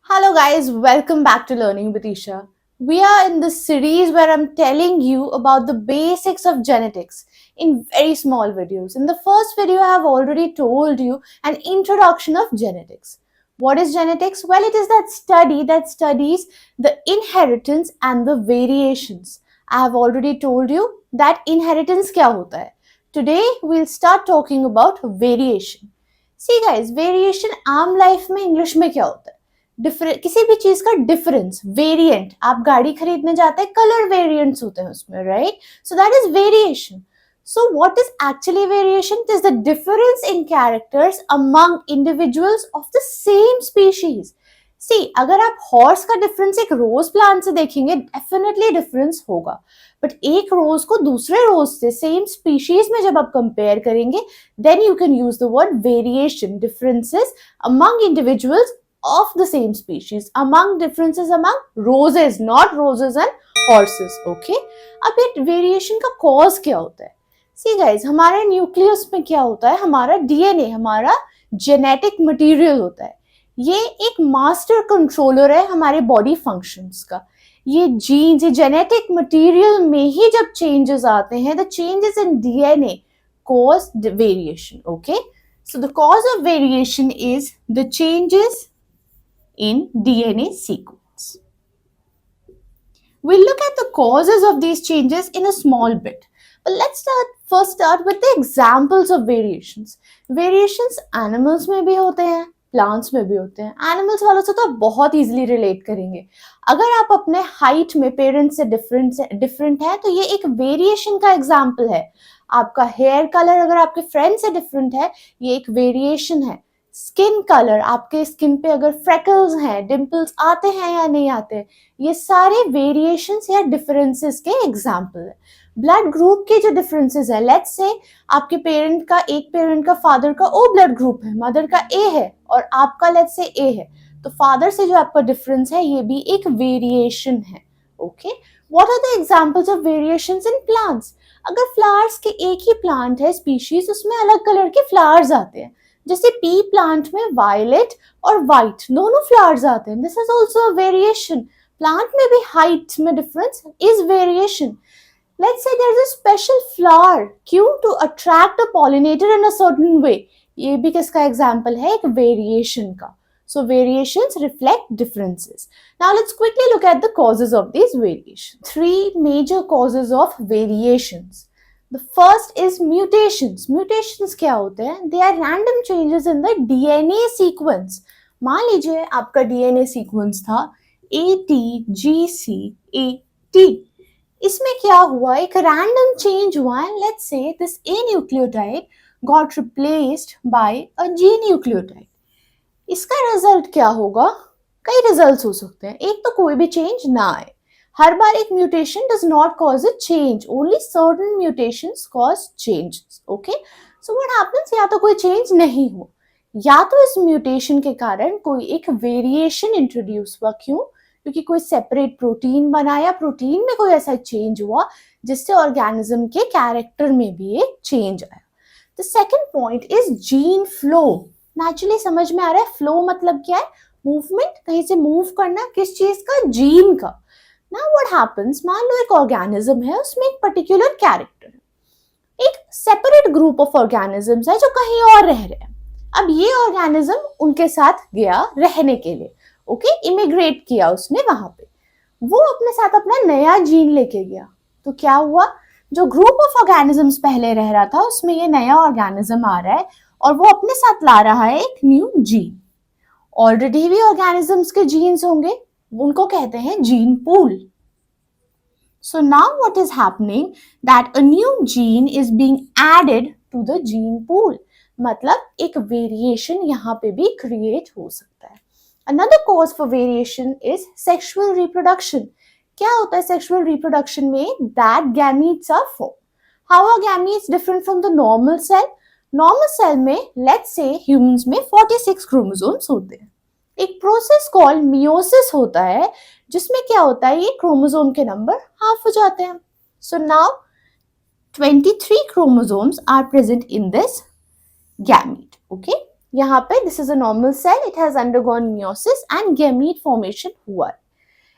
Hello, guys, welcome back to Learning with Isha. We are in this series where I'm telling you about the basics of genetics in very small videos. In the first video, I have already told you an introduction of genetics. What is genetics? Well, it is that study that studies the inheritance and the variations. I have already told you that inheritance क्या होता है. Today, we'll start talking about variation. See guys, variation आम life में English में क्या होता है? Different किसी भी चीज का डिफरेंस वेरिएंट. आप गाड़ी खरीदने जाते हैं, कलर वेरिएंट्स होते हैं उसमें, right? So that is variation. So what is actually variation? It is the difference in characters among individuals of the same species. See, अगर आप हॉर्स का डिफरेंस एक रोज प्लांट से देखेंगे, डेफिनेटली डिफरेंस होगा. बट एक रोज को दूसरे रोज से सेम स्पीशीज में जब आप कंपेयर करेंगे, then you can use the word variation. Differences among individuals of the same species, among differences among roses, not roses and horses. Okay, अब ये वेरिएशन का कॉज क्या होता है? सी गाइज, हमारे न्यूक्लियस में क्या होता है? हमारा डीएनए, हमारा जेनेटिक मटेरियल होता है. ये एक मास्टर कंट्रोलर है हमारे बॉडी फंक्शंस का. ये जीन्स, ये जेनेटिक मटेरियल में ही जब चेंजेस आते हैं, the changes in DNA cause variation. Okay, so the cause of variation is the changes in DNA sequence. We'll look at the causes of these changes in a small bit. But let's first start with the examples of variations. Variations animals में भी होते हैं, plants में भी होते हैं. Animals वालों से तो आप बहुत इजीली रिलेट करेंगे. अगर आप अपने हाइट में पेरेंट्स से डिफरेंट है तो ये एक वेरिएशन का एग्जाम्पल है. आपका हेयर कलर अगर आपके फ्रेंड से डिफरेंट है, ये एक वेरिएशन है. स्किन कलर, आपके स्किन पे अगर फ्रेकल्स हैं, डिंपल्स आते हैं या नहीं आते, ये सारे वेरिएशंस या डिफरेंसेस के एग्जाम्पल है. ब्लड ग्रुप के जो डिफरेंसेस है, लेट्स से आपके एक पेरेंट का फादर का ओ ब्लड ग्रुप है, मदर का ए है और आपका लेट्स से ए है, तो फादर से जो आपका डिफरेंस है ये भी एक वेरिएशन है. Okay, what are the examples of variations in plants? अगर फ्लावर्स के एक ही प्लांट है स्पीशीज, उसमें अलग कलर के फ्लावर्स आते हैं. जैसे पी प्लांट में वायलेट और व्हाइट दोनों फ्लावर्स आते हैं. This is also a variation. Plant में भी हाइट में difference is variation. Let's say there is a special flower, क्यों? To attract a pollinator in a certain way. ये भी किसका एग्जांपल है? एक वेरिएशन का. So variations reflect differences. Now let's quickly look at the causes of these variations. Three major causes of variations. The first is mutations. Mutations क्या होते हैं? They are random changes in the DNA sequence. मान लीजिए आपका DNA sequence था ATGCAT. इसमें क्या हुआ? एक random change हुआ है. Let's say this A nucleotide got replaced by a G nucleotide. इसका रिजल्ट क्या होगा? कई रिजल्ट्स हो सकते हैं. एक तो कोई भी चेंज ना आए. हर बार एक mutation does not cause a change, only certain mutations cause changes. Okay, so what happens? या तो कोई चेंज नहीं हो, या तो इस म्यूटेशन के कारण कोई एक वेरिएशन इंट्रोड्यूस हुआ. क्यों? क्योंकि कोई सेपरेट प्रोटीन बना या प्रोटीन में कोई ऐसा चेंज हुआ जिससे ऑर्गेनिज्म के कैरेक्टर में भी एक चेंज आया. The second point is gene flow. Naturally समझ में आ रहा है. फ्लो मतलब क्या है? मूवमेंट, कहीं से मूव करना. किस चीज का? जीन का. Now what happens? मान लो एक ऑर्गेनिज्म है, उसमें एक पर्टिकुलर कैरेक्टर है. एक सेपरेट ग्रुप ऑफ ऑर्गेनिजम्स है जो कहीं और रह रहे हैं. अब ये ऑर्गेनिज्म उनके साथ गया रहने के लिए. ओके, इमिग्रेट किया उसने वहां पे. वो अपने साथ अपना नया जीन लेके गया. तो क्या हुआ? जो ग्रुप ऑफ ऑर्गेनिजम्स पहले रह रहा था उसमें ये नया ऑर्गेनिज्म आ रहा है और वो अपने साथ ला रहा है एक न्यू जीन. ऑलरेडी भी ऑर्गेनिजम्स के जीन्स होंगे, उनको कहते हैं gene pool. So now what is happening? That a new gene is being added to the gene pool. मतलब एक वेरिएशन यहाँ पे भी क्रिएट हो सकता है. Another cause for variation is sexual reproduction. क्या होता है सेक्सुअल रिप्रोडक्शन में? That gametes are form. How are gametes different from the normal cell? Normal cell में लेट्स से ह्यूमंस में 46 क्रोमोसोम्स होते हैं. एक प्रोसेस कॉल्ड मियोसिस होता है जिसमें क्या होता है? ये क्रोमोसोम के नंबर हाफ हो जाते हैं. So now 23 chromosomes are present in this gamete. Okay, यहाँ पे this is a normal cell, it has undergone meiosis and gamete formation हुआ।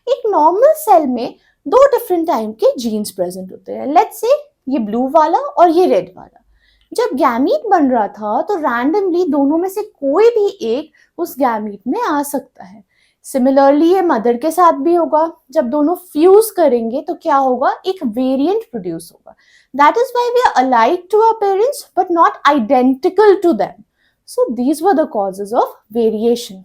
एक नॉर्मल सेल में दो डिफरेंट टाइप के जीन्स प्रेजेंट होते हैं। लेट्स से ये ब्लू वाला और ये रेड वाला। जब गैमीट बन रहा था तो रैंडमली दोनों में से कोई भी एक उस गैमीट में आ सकता है। सिमिलरली ये मदर के साथ भी होगा। जब दोनों फ्यूज करेंगे तो क्या होगा, एक वेरिएंट प्रोड्यूस होगा। That is why we are alike to our parents but not identical to them. So these were the causes of variation.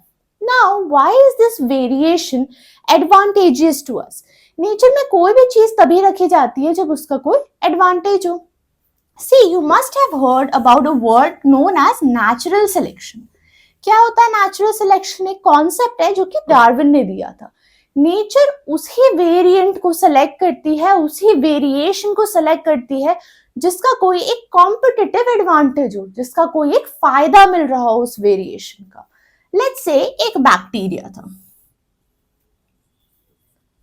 Now, why is this variation advantageous to us? Nature में कोई भी चीज तभी रखी जाती है जब उसका कोई एडवांटेज हो। See, you must have heard about a word known as natural selection. क्या होता है नेचुरल सिलेक्शन? एक कॉन्सेप्ट है जो कि डार्विन ने दिया था। नेचर उसी वेरिएंट को सेलेक्ट करती है, उसी वेरिएशन को सेलेक्ट करती है जिसका कोई एक कॉम्पिटिटिव एडवांटेज हो, जिसका कोई एक फायदा मिल रहा हो उस वेरिएशन का। लेट्स से एक बैक्टीरिया था,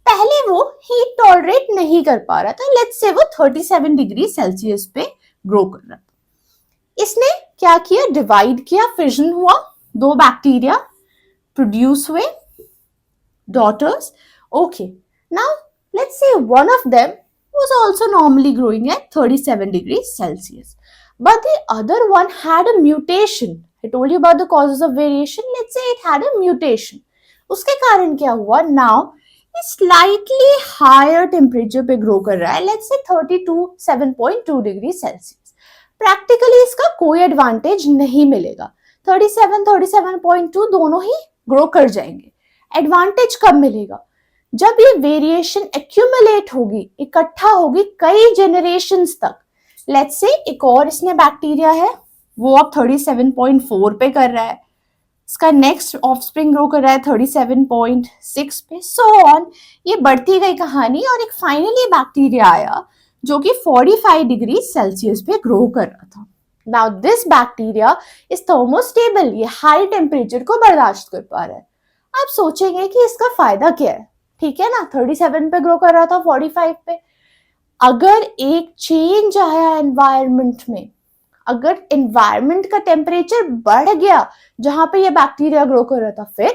पहले वो हीट टॉलरेट नहीं कर पा रहा था। लेट्स से वो 37 डिग्री सेल्सियस पे ग्रो कर रहा था। इसने क्या किया, डिवाइड किया, फिजन हुआ, दो बैक्टीरिया प्रोड्यूस हुए, daughters. Okay, now let's say one of them was also normally growing at 37 degrees Celsius, but the other one had a mutation. I told you about the causes of variation. Let's say it had a mutation. उसके कारण क्या हुआ, now ये slightly higher temperature पे grow कर रहा है, let's say 37.2 degree Celsius. Practically इसका कोई एडवांटेज नहीं मिलेगा। 37, 37.2 दोनों ही ग्रो कर जाएंगे। एडवांटेज कब मिलेगा, जब ये वेरिएशन एक्यूमुलेट होगी, इकट्ठा होगी कई जनरेशंस तक। लेट्स से एक और इसने बैक्टीरिया है, वो अब 37.4 पे कर रहा है, इसका नेक्स्ट ऑफस्प्रिंग ग्रो कर रहा है 37.6 पे, सो ऑन। ये बढ़ती गई कहानी और एक फाइनली बैक्टीरिया आया जो कि 45 डिग्री सेल्सियस पे ग्रो कर रहा था। Now this bacteria is thermostable, ये हाई टेम्परेचर को बर्दाश्त कर पा रहा है। आप सोचेंगे कि इसका फायदा क्या है, ठीक है ना, 37 पे ग्रो कर रहा था 45 पे। अगर एक चेंज आया एनवायरनमेंट में, अगर एनवायरनमेंट का टेम्परेचर बढ़ गया जहां पे ये बैक्टीरिया ग्रो कर रहा था, फिर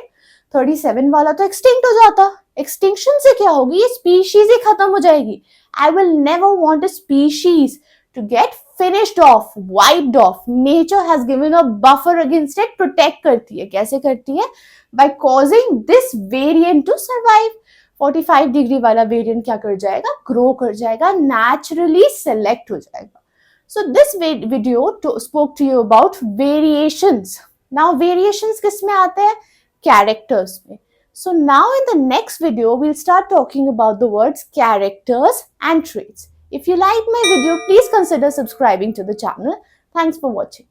37 वाला तो एक्सटिंक्ट हो जाता। एक्सटिंक्शन से क्या होगी, ये स्पीशीज ही खत्म हो जाएगी। I will never want a species to get finished off, wiped off. Nature has given a buffer against it, protect करती है। कैसे करती है, by causing this variant to survive. 45 degree वाला वेरिएंट क्या कर जाएगा, ग्रो कर जाएगा, naturally select हो जाएगा। So this video spoke to you about variations. Now variations किस में आते हैं, characters में। So now in the next video we'll start talking about the words characters and traits. If you like my video, please consider subscribing to the channel. Thanks for watching.